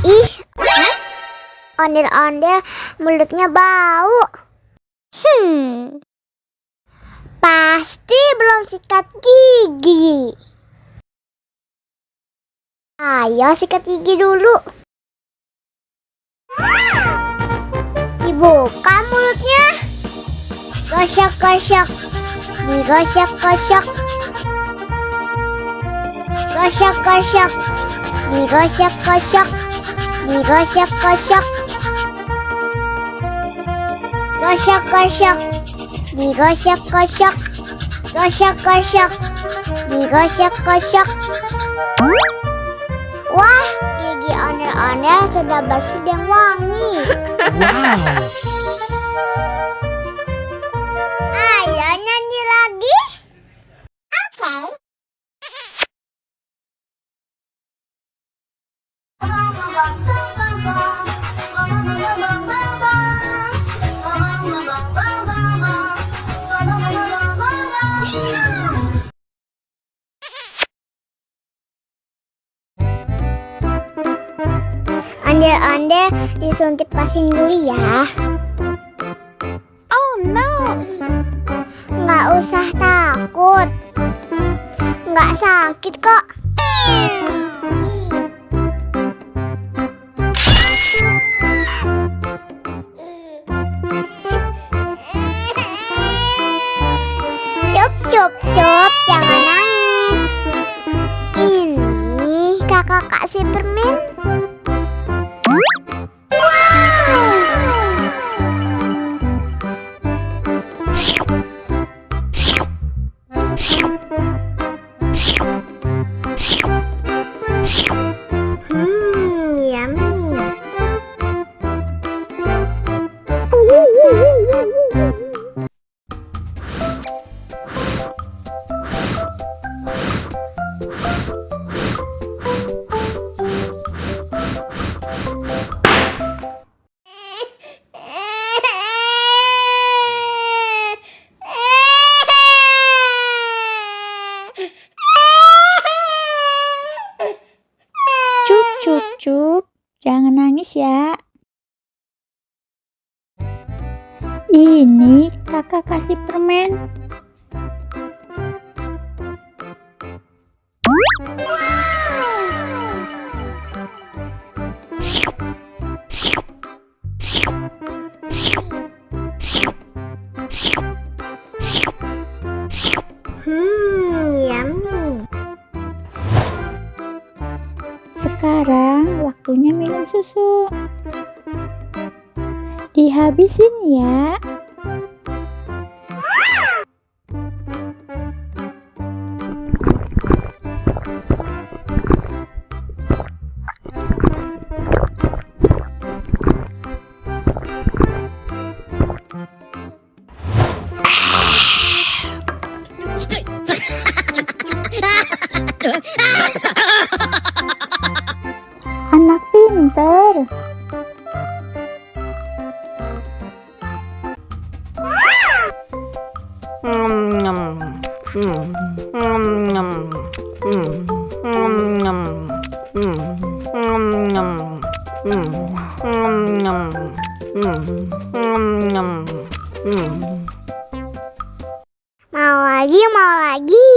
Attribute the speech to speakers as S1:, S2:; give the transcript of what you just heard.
S1: Ih, ondel-ondel mulutnya bau. Pasti belum sikat gigi. Ayo sikat gigi dulu. Dibuka mulutnya. Gosok-gosok. Digosok-gosok. Gosok-gosok. Digosok-gosok. Digosok-gosok. Gosok-gosok. Digosok-gosok. Gosok-gosok. Digosok-gosok. Wah, gigi ondel-ondel sudah bersih dan wangi.
S2: Wow.
S1: Ayo nyanyi lagi. Oke. Ondel-ondel disuntik vaksin dulu ya.
S3: Oh no.
S1: Nggak usah takut. Nggak sakit kok. Cup, cup, cup, jangan nangis. Ini kakak kasih permen. Yummy.
S3: Cup, jangan nangis ya. Ini kakak kasih permen.
S1: Yummy.
S3: Sekarang waktunya minum susu. Dihabisin ya. Anak pinter.
S1: Mau lagi, mau lagi.